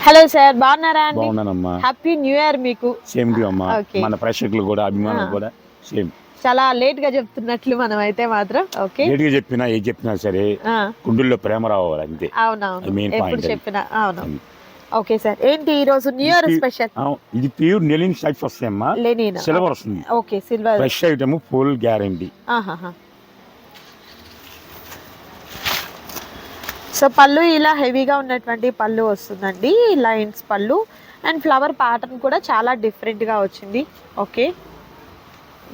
Hello sir, బాగున్నారా అండి? బాగున్నానమ్మా. Happy new year మీకు. సేమ్ టు అమ్మా. ఓకే. మన ప్రేక్షకులు కూడా అభిమానులు కూడా సేమ్. చాలా లేట్ గా చెప్తున్నట్లు మనం అయితే మాత్రం. ఓకే. లేట్ గా చెప్పినా ఏది చెప్పినా సరే గుండెల్లో ప్రేమ రావాలి అంతే. అవునవును, మెయిన్ ఎప్పుడు పాయింట్ చెప్పినా. అవును. ఓకే సార్, ఏంటి ఈ రోజు న్యూ ఇయర్ స్పెషల్? ఇది ప్యూర్ నెలిన్ టైప్స్ వస్తాయమ్మా. లెనిన్ సిల్వర్ వస్తుంది. Okay, silver fresh item, full guarantee. So పళ్ళు ఇలా హెవీగా ఉన్నటువంటి పళ్ళు వస్తుందండి, లైన్స్ పళ్ళు. అండ్ ఫ్లవర్ ప్యాటర్న్ కూడా చాలా డిఫరెంట్గా వచ్చింది. Okay,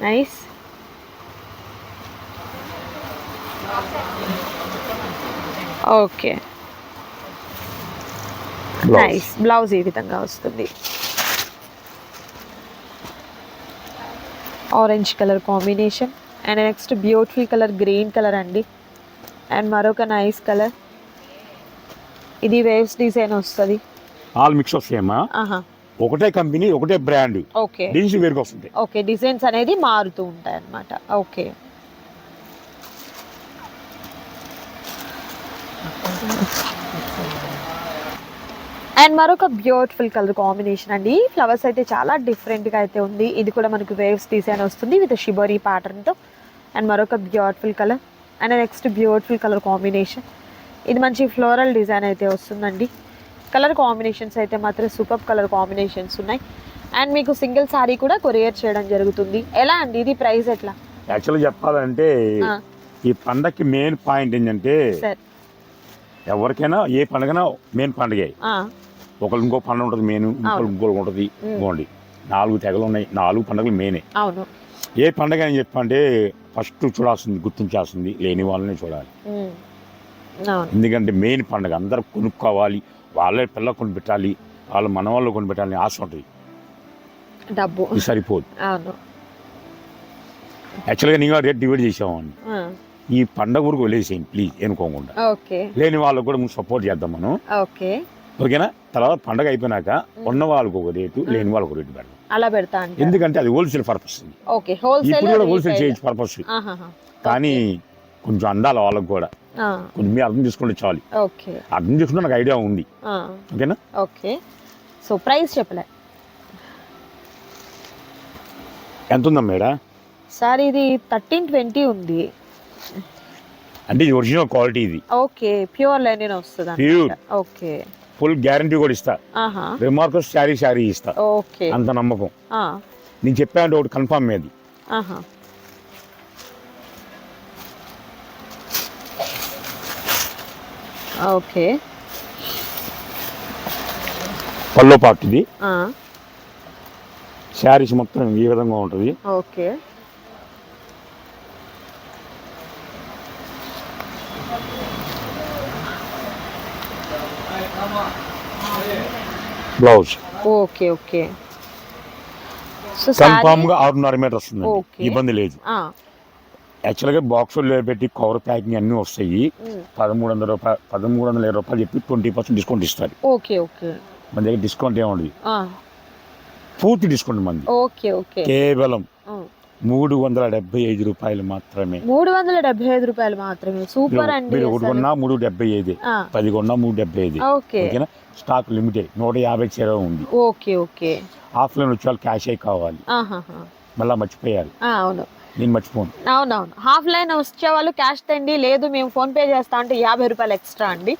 nice. Okay, nice. Blouse ఈ విధంగా వస్తుంది. Orange colour combination and next beautiful colour green colour అండి. అండ్ మరొక నైస్ కలర్. ఇది వేవ్స్ డిజైన్ వస్తుంది. ఆల్ మిక్స్ వస్తాయమ్మా. ఒకటే కంపెనీ, ఒకటే బ్రాండ్. ఓకే, డిజైన్స్ వేరుగా వస్తుంది. ఓకే, డిజైన్స్ అనేది మారుతూ ఉంటాయి అన్నమాట. ఓకే, అండ్ మరొక బ్యూటిఫుల్ కలర్ కాంబినేషన్ అండి. ఫ్లవర్స్ అయితే చాలా డిఫరెంట్గా అయితే ఉంది. ఇది కూడా మనకు వేవ్స్ డిజైన్ వస్తుంది విత్ షిబోరీ ప్యాటర్న్తో. అండ్ మరొక beautiful colour and next beautiful colour combination. ఇది మంచి ఫ్లోరల్ డిజైన్ అయితే వస్తుందండి. కలర్ కాంబినేషన్స్ అయితే మాత్రం సూపర్ కలర్ కాంబినేషన్స్ ఉన్నాయి. అండ్ మీకు సింగిల్ సారీ కూడా కొరియర్ చేయడం జరుగుతుంది. ఎలా అండి ఇది ప్రైస్ ఎట్లా? యాక్చువల్గా చెప్పాలంటే ఈ పండగకి మెయిన్ పాయింట్ ఏంటంటే ఎవరికైనా ఏ పండుగనా మెయిన్ పండుగ. ఒకళ్ళు ఇంకో పండుగ ఉంటుంది మెయిన్, ఇంకోటి ఉంటుంది. ఇంకోండి 4 తెగలు ఉన్నాయి, 4 పండుగలు మెయినే. అవును. ఏ పండుగ అని చెప్పంటే ఫస్ట్ చూడాల్సింది, గుర్తించాల్సింది లేని వాళ్ళని చూడాలి. ఎందుకంటే మెయిన్ పండుగ అందరూ కొనుక్కోవాలి, వాళ్ళే పిల్ల కొని పెట్టాలి, వాళ్ళు మన వాళ్ళు కొని పెట్టాలని ఆశ ఉంటుంది. డబ్బు సరిపోదు. యాక్చువల్గా నేను రేట్ డివైడ్ చేసామని ఈ పండగ ఊరికి వెళ్ళేసేయండి ప్లీజ్ అనుకోకుండా. లేని వాళ్ళకు కూడా సపోర్ట్ చేద్దాం మనం. ఓకేనా? తర్వాత పండగ అయిపోయినాక ఉన్న వాళ్ళకు ఒక రేటు, లేని వాళ్ళకు ఒక రేటు పెడతాం. అలా పెడతా, ఎందుకంటే అది హోల్సేల్ పర్పస్. ఇప్పుడు కూడా హోల్సేల్ చేయొచ్చు పర్పస్, కానీ కొంచెం అందాలి వాళ్ళకు కూడా. కొంచెం మీరు అర్థం చేసుకుంటే చాలు. అర్థం చేసుకుంటే నాకు ఐడియా ఉంది. ఓకేనా? ఓకే. సో ప్రైస్ చెప్పలే ఎంత ఉందా మేడం? సార్ ఇది 1320 ఉంది. అంటే ఇది ఒరిజినల్ క్వాలిటీ. ఇది ఓకే, ప్యూర్ లెనిన్ వస్తుంది. ప్యూర్. ఓకే, ఫుల్ గ్యారంటీ కూడా ఇస్తా. రిమార్కస్ శారీ ఇస్తా. ఓకే, అంత నమ్మకం. నేను చెప్పాను ఒకటి కన్ఫర్మ్ మీద. ఓకే, పల్లో పార్ట్ ఇది. శారీస్ మొత్తం ఈ విధంగా ఉంటుంది. Okay, blouse. Okay, okay. Confirm గా 6.5 మీటర్ వస్తుంది, ఇబ్బంది లేదు. యాక్చువల్గా బాక్సుల్లో పెట్టి కవర్ ప్యాకింగ్ అన్నీ వస్తాయి. 1320 రూపాయలు చెప్పి 20% డిస్కౌంట్ ఇస్తారు. Okay, okay. మన దగ్గర డిస్కౌంట్ ఏముండదు, పూర్తి డిస్కౌంట్ మంది. కేవలం 375 రూపాయలు మాత్రమే. 375 రూపాయలు మాత్రమే. సూపర్ అండి. మీరు 1 కొన్నా 375, 10 కొన్నా 375. ఓకేనా? స్టాక్ లిమిటెడ్ 150 చీర ఉంది. Okay, okay. ఆఫ్లైన్ వచ్చే వాళ్ళు క్యాష్ కావాలి, మళ్ళీ మర్చిపోయారు. అవును, నేను మర్చిపోను. అవునవును. హాఫ్ లైన్ వచ్చే వాళ్ళు క్యాష్ తండి, లేదు మేము ఫోన్ పే చేస్తా అంటే 50 రూపాయలు ఎక్స్ట్రా అండి.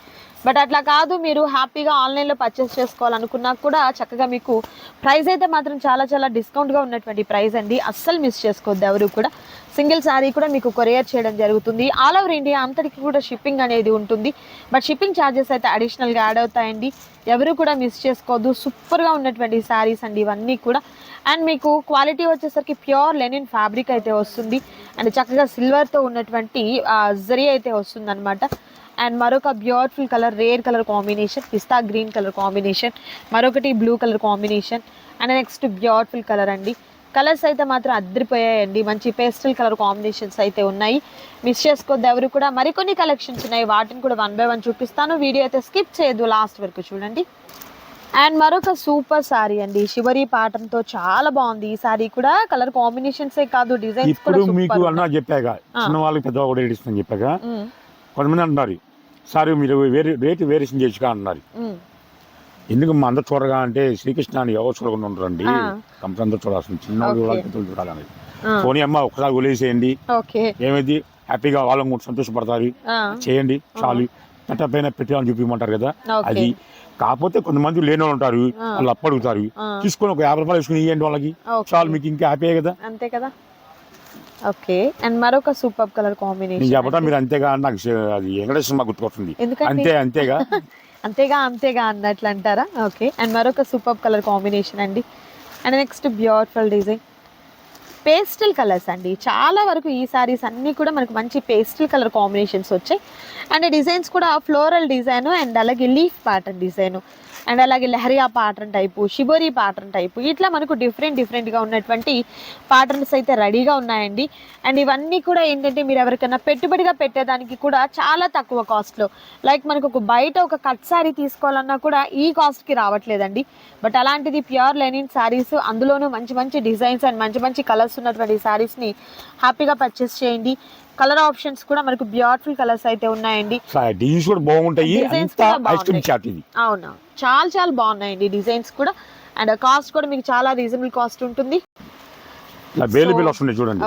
బట్ అట్లా కాదు, మీరు హ్యాపీగా ఆన్లైన్లో పర్చేస్ చేసుకోవాలనుకున్నా కూడా చక్కగా మీకు ప్రైస్ అయితే మాత్రం చాలా చాలా డిస్కౌంట్గా ఉన్నటువంటి ప్రైస్ అండి. అస్సలు మిస్ చేసుకోవద్దు ఎవరు కూడా. సింగిల్ శారీ కూడా మీకు కొరియర్ చేయడం జరుగుతుంది. ఆల్ ఓవర్ ఇండియా అంతటికి కూడా షిప్పింగ్ అనేది ఉంటుంది. బట్ షిప్పింగ్ ఛార్జెస్ అయితే అడిషనల్గా యాడ్ అవుతాయండి. ఎవరు కూడా మిస్ చేసుకోవద్దు. సూపర్గా ఉన్నటువంటి శారీస్ అండి ఇవన్నీ కూడా. అండ్ మీకు క్వాలిటీ వచ్చేసరికి ప్యూర్ లెనిన్ ఫ్యాబ్రిక్ అయితే వస్తుంది. అండ్ చక్కగా సిల్వర్తో ఉన్నటువంటి జరీ అయితే వస్తుంది అనమాట. అండ్ మరొక beautiful colour, rare colour combination, పిస్తా గ్రీన్ కలర్ కాంబినేషన్, మరొకటి blue colour combination, and next beautiful colour అండి. కలర్స్ అయితే మాత్రం అద్దరిపోయాయండి. మంచి పేస్టల్ కలర్ కాంబినేషన్స్ అయితే ఉన్నాయి. మిస్ చేసుకోవద్దు ఎవరు కూడా. మరికొన్ని కలెక్షన్స్ ఉన్నాయి, వాటిని కూడా 1 by 1 చూపిస్తాను. వీడియో అయితే స్కిప్ చేయొద్దు, లాస్ట్ వరకు చూడండి. అండ్ మరొక సూపర్ సారీ అండి, షివరీ ప్యాటర్న్ తో చాలా బాగుంది. ఈ సారీ కూడా కలర్ కాంబినేషన్స్ కాదు, డిజైన్స్ కూడా సూపర్. మీకు అన్నా చెప్పాక చిన్న వాళ్ళకి పెద్ద కూడా ఇస్తాను చెప్పాక కొంతమంది అంటున్నారు సారీ మీరు రేటు వేరియేషన్ చేయొచ్చుగా అంటున్నారు. ఎందుకు మా అందరు చూడగా అంటే శ్రీకృష్ణ అని ఎవరు చూడకుండా ఉంటారండి. కంపెనీ అందరూ చూడాల్సింది, చిన్న చూడాలి, పెద్దలు చూడాలని. పోనీ అమ్మ ఒకసారి వదిలేసేయండి, ఏమైంది హ్యాపీగా వాళ్ళని కూడా సంతోషపడతారు, చేయండి చాలు. పెట్టపైన పెట్టాలని చూపించమంటారు కదా, అది. కాకపోతే కొంతమంది లేని వాళ్ళు ఉంటారు, వాళ్ళు అడుగుతారు, తీసుకొని ఒక 50 రూపాయలు వేసుకుని ఇవ్వండి వాళ్ళకి, చాలు, మీకు ఇంకా హ్యాపీ కదా. అంతే కదా. ఓకే. అండ్ మరొక సూపర్ కలర్ కాంబినేషన్. నేను చెప్పటం మీరు అంతేగా, నాకు అది వెంకటేశ్వర మాకు గుర్తుకొస్తుంది. అంతేగా అంతేగా అన్నట్లు అంటారా. ఓకే. అండ్ మరొక సూపర్ కలర్ కాంబినేషన్ అండి. And next beautiful design pastel colours అండి. చాలా వరకు ఈ సారీస్ అన్నీ కూడా మనకు మంచి పేస్టల్ కలర్ కాంబినేషన్స్ వచ్చాయి. అండ్ డిజైన్స్ కూడా ఫ్లోరల్ డిజైన్ అండ్ అలాగే లీఫ్ ప్యాటర్న్ డిజైన్ అండ్ అలాగే leheriya pattern type, shibori pattern type, ఇట్లా మనకు డిఫరెంట్గా ఉన్నటువంటి ప్యాటర్న్స్ అయితే రెడీగా ఉన్నాయండి. అండ్ ఇవన్నీ కూడా ఏంటంటే మీరు ఎవరికైనా పెట్టుబడిగా పెట్టేదానికి కూడా చాలా తక్కువ కాస్ట్లో, లైక్ మనకు ఒక బయట ఒక కట్ శారీ తీసుకోవాలన్నా కూడా ఈ కాస్ట్కి రావట్లేదండి. బట్ అలాంటిది ప్యూర్ లెనిన్ శారీస్, అందులోనూ మంచి డిజైన్స్ అండ్ మంచి కలర్స్ ఉన్నటువంటి శారీస్ని హ్యాపీగా పర్చేస్ చేయండి. కలర్ ఆప్షన్స్ కూడా మనకు బ్యూటిఫుల్ కలర్స్ అయితే ఉన్నాయండి. డిజైన్స్ కూడా బాగుంటాయి. అవునా, చాలా బాగున్నాయండి డిజైన్స్ కూడా. అండ్ కాస్ట్ కూడా మీకు చాలా రీజనబుల్ కాస్ట్ ఉంటుంది.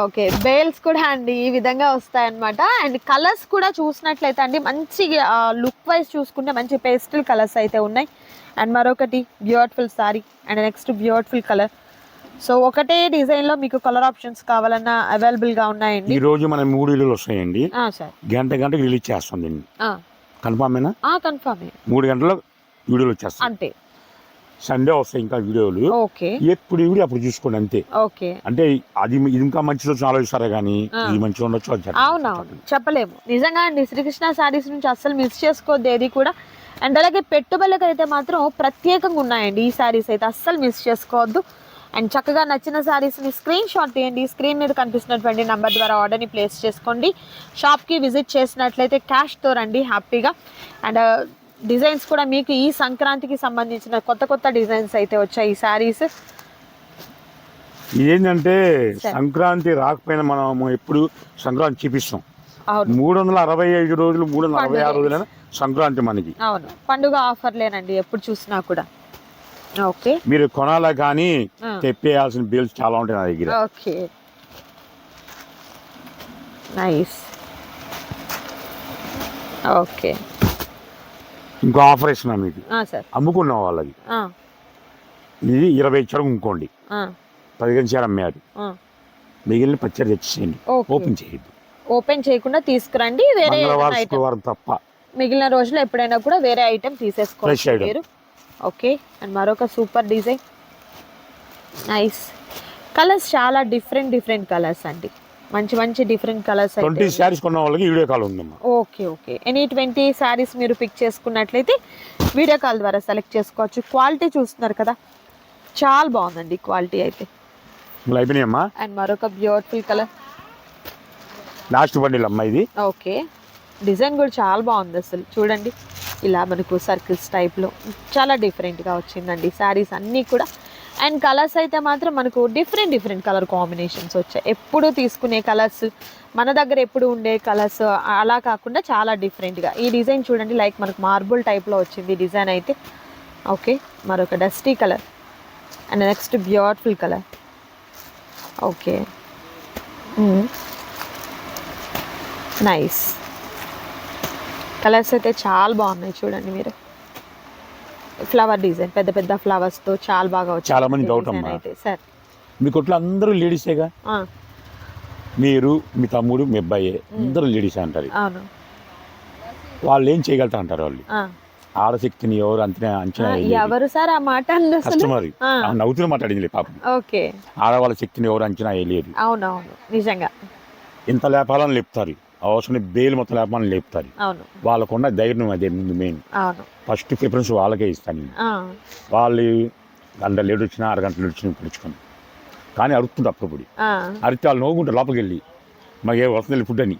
ఓకే, బేల్స్ కూడా అండి ఈ విధంగా వస్తాయి అన్నమాట. అండ్ కలర్స్ కూడా చూసినట్లయితే అండి మంచి లుక్ వైజ్ చూసుకుంటే మంచి పేస్టల్ కలర్స్ అయితే ఉన్నాయి. అండ్ మరొకటి beautiful sorry and next beautiful colour. So ఒకటే డిజైన్ లో మీకు కలర్ ఆప్షన్స్ కావాలన్నా అవైలబుల్ గా ఉన్నాయండి. ఈ రోజు మనం 3 వీడియోలు వస్తాయండి, గంటకి రిలీజ్ చేస్తుంది. కన్ఫర్మేనా? కన్ఫర్మ్. 3 గంటల వీడియోలు వచ్చేస్తాయి అంతే. సండే వస్తాయి ఇంకా వీడియోలు. ఓకే, ఎప్పుడు వీడియో అప్పుడు చూసుకోండి అంతే. ఓకే, అంటే అది ఇంకా మంచిదో ఆలోచిస్తారా కానీ ఇది మంచిగా ఉండొచ్చు. అవునవును, చెప్పలేము నిజంగా అండి. శ్రీకృష్ణ సారీస్ నుంచి అస్సలు మిస్ చేసుకోవద్దు ఏది కూడా. అండ్ అలాగే పెట్టుబడులకు అయితే మాత్రం ప్రత్యేకంగా ఉన్నాయండి ఈ సారీస్ అయితే, అస్సలు మిస్ చేసుకోవద్దు. అండ్ చక్కగా నచ్చిన శారీస్ని స్క్రీన్ షాట్ తీయండి. స్క్రీన్ మీద కనిపిస్తున్నటువంటి నెంబర్ ద్వారా ఆర్డర్ని ప్లేస్ చేసుకోండి. షాప్కి విజిట్ చేసినట్లయితే క్యాష్తో రండి హ్యాపీగా. అండ్ డిజైన్స్ కూడా మీకు ఈ సంక్రాంతికి సంబంధించిన కొత్త డిజైన్స్ అయితే వచ్చాయి ఈ శారీస్. ఏంటంటే సంక్రాంతి రాకపోయినా మనం ఎప్పుడు సంక్రాంతి చూపిస్తాం. 365 రోజులు 366 రోజులైనా సంక్రాంతి మనకి. అవును, పండుగ ఆఫర్లేనండి ఎప్పుడు చూసినా కూడా. ఓకే, మీరు కొనాలా కానీ తెప్పేయాల్సిన బిల్స్ చాలా ఉంటాయి నా దగ్గర. Okay, nice. ఓకే, ఇంకో ఆఫర్ ఇస్తున్నా మీకు. అమ్ముకున్న వాళ్ళకి ఇది 20 ఇచ్చారు ఇంకోండి, 15 చీర అమ్మారు, మిగిలిన పచ్చడి తెచ్చేయండి. ఓపెన్ చేయద్దు, ఓపెన్ చేయకుండా తీసుకురండి. వేరే తప్ప మిగిలిన రోజులు ఎప్పుడైనా కూడా వేరే ఐటెం తీసేసుకోవచ్చు. ఓకే. అండ్ మరొక సూపర్ డిజైన్, నైస్ కలర్స్, చాలా డిఫరెంట్ కలర్స్ అండి. మంచి డిఫరెంట్ కలర్స్. 20 సారీస్ కొన్న వాళ్ళకి వీడియో కాల్ ఉందమ్మా. ఓకే, ఎనీ 20 సారీస్ మీరు పిక్ చేసుకున్నట్లయితే వీడియో కాల్ ద్వారా సెలెక్ట్ చేసుకోవచ్చు. క్వాలిటీ చూస్తున్నారు కదా, చాలా బాగుందండి క్వాలిటీ అయితే. అయిపోయినాయమ్మా. అండ్ మరొక బ్యూటిఫుల్ కలర్, లాస్ట్ బండిల్ అమ్మా ఇది. ఓకే, డిజైన్ కూడా చాలా బాగుంది అసలు. చూడండి, ఇలా మనకు సర్కిల్స్ టైప్లో చాలా డిఫరెంట్గా వచ్చిందండి శారీస్ అన్నీ కూడా. అండ్ కలర్స్ అయితే మాత్రం మనకు డిఫరెంట్ కలర్ కాంబినేషన్స్ వచ్చాయి. ఎప్పుడు తీసుకునే కలర్స్, మన దగ్గర ఎప్పుడు ఉండే కలర్స్ అలా కాకుండా చాలా డిఫరెంట్గా. ఈ డిజైన్ చూడండి, లైక్ మనకు మార్బుల్ టైప్లో వచ్చింది డిజైన్ అయితే. ఓకే, మరొక dusty colour and next beautiful colour. Okay, nice colours అయితే చాలా బాగున్నాయి. చూడండి మీరు, ఫ్లవర్ డిజైన్ పెద్ద ఫ్లవర్స్ తో చాలా బాగా వచ్చింది. చాలా మంది డౌట్ అమ్మా, సార్ మీ కొట్లో అందరూ లేడీసేగా, మీరు మీ తమ్ముడు మీ అబ్బాయి అందరూ లేడీసే అంటారు. అవును, వాళ్ళు ఏం చేయగలుగుతా అంటారు. వాళ్ళు ఆడశక్తిని ఎవరు అంచనా ఎవరు సార్ ఆ మాట కస్టమర్ నవ్వుతున్న మాట్లాడింది పాపం. ఓకే, ఆడవాళ్ళ శక్తిని ఎవరు అంచనా వేయలేరు. అవునవును, నిజంగా ఇంత లేపాలని లేపుతారు, అవసరం బేలు మొత్తం లేపాలని లేపుతారు. వాళ్ళకున్న ధైర్యం అదే ముందు మెయిన్. ఫస్ట్ ప్రిఫరెన్స్ వాళ్ళకే ఇస్తాను. వాళ్ళు గంట లేట్ వచ్చినా అరగంట లేట్ వచ్చినా పుడుచుకొని కానీ అరుస్తుంటే అప్పుడప్పుడు అరితే వాళ్ళు నవ్వుకుంటారు లోపలికి వెళ్ళి, మాకు ఏ వస్తుంది ఫుడ్ అని.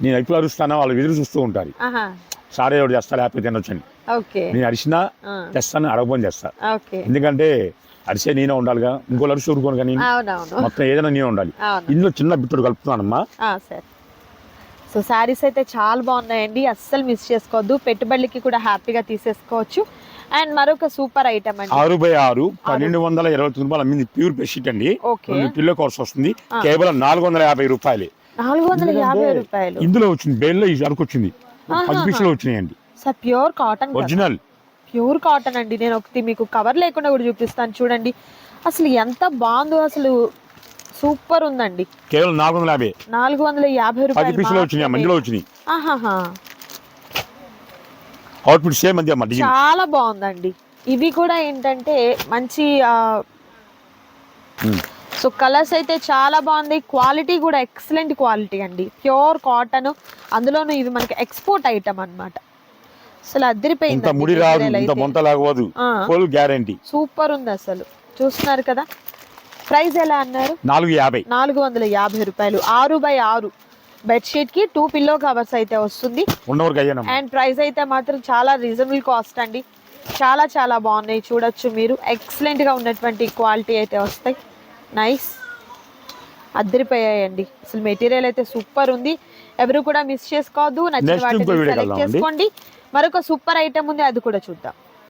నేను ఎప్పుడు అరుస్తానా వాళ్ళు ఎదురు చూస్తూ ఉంటారు. సారే ఎవరు చేస్తా లేకపోతే తినొచ్చని. నేను అరిసినా తెస్తాను, అడగబోని చేస్తా. ఎందుకంటే అరిసే నేనే ఉండాలిగా, ఇంకోళ్ళు అరిసి ఊరుకోను కానీ మొత్తం ఏదైనా నేనే ఉండాలి. ఇందులో చిన్న బిట్టుడు కలుపుతున్నానమ్మా. సో శారీస్ అయితే చాలా బాగున్నాయండి, అస్సలు మిస్ చేసుకోవద్దు. పెట్టుబడులకి కూడా హ్యాపీగా తీసేసుకోవచ్చు. అండ్ మరొక సూపర్ ఐటమ్ అండి 6x6 1229 రూపాయలు అమ్మింది. ప్యూర్ బెడ్షీట్ అండి. ఓకే. 2 పిల్లో కవర్స్ వస్తుంది. కేవలం 450 రూపాయలే. 450 రూపాయలు. ఇందులో వచ్చింది బెయిల్లో అరకొచ్చింది 10 పీసులు వచ్చినాయండి. Sir pure cotton, original pure cotton అండి. నేను ఒకటి మీకు కవర్ లేకుండా కూడా చూపిస్తాను చూడండి. అసలు ఎంత బాగుందో, అసలు సూపర్ ఉందండి. కేవలం 450. 450 10 రూపాయలు పీసులు వచ్చినాయి. మధ్యలో వచ్చినాయి. ఆహాహా, అవుట్ఫిట్ సేమ్ అంతే అమ్మ. డిజైన్ చాలా బాగుందండి. ఇవి కూడా ఏంటంటే మంచి సో కలర్స్ అయితే చాలా బాగుంది. క్వాలిటీ కూడా ఎక్సలెంట్ క్వాలిటీ అండి. ప్యూర్ కాటన్, అందులోనూ ఇవి మనకి ఎక్స్పోర్ట్ ఐటమ్ అన్నమాట. అసలు అదిరిపోయింది. ఇంత ముడి రాదు, ఇంత మొంత లాగవదు. Full guarantee. సూపర్ ఉంది అసలు. చూస్తున్నారు కదా. ప్రైస్ ఎలా అన్నారు? 450. 450 రూపాయలు. 6x6 బెడ్షీట్ కి 2 పిల్లో కవర్స్ అయితే వస్తుంది. అండ్ ప్రైస్ అయితే మాత్రం చాలా రీజనబుల్ కాస్ట్ అండి. చాలా చాలా బాగున్నాయి, చూడొచ్చు మీరు. ఎక్సలెంట్ గా ఉన్నటువంటి క్వాలిటీ అయితే వస్తాయి. నైస్, అద్దరిపోయాయండి. అసలు మెటీరియల్ అయితే సూపర్ ఉంది. ఎవరు కూడా మిస్ చేసుకోవద్దు. నచ్చిన వాటిని సెలెక్ట్ చేసుకోండి. మరొక సూపర్ ఐటమ్ ఉంది, అది కూడా చూద్దాం.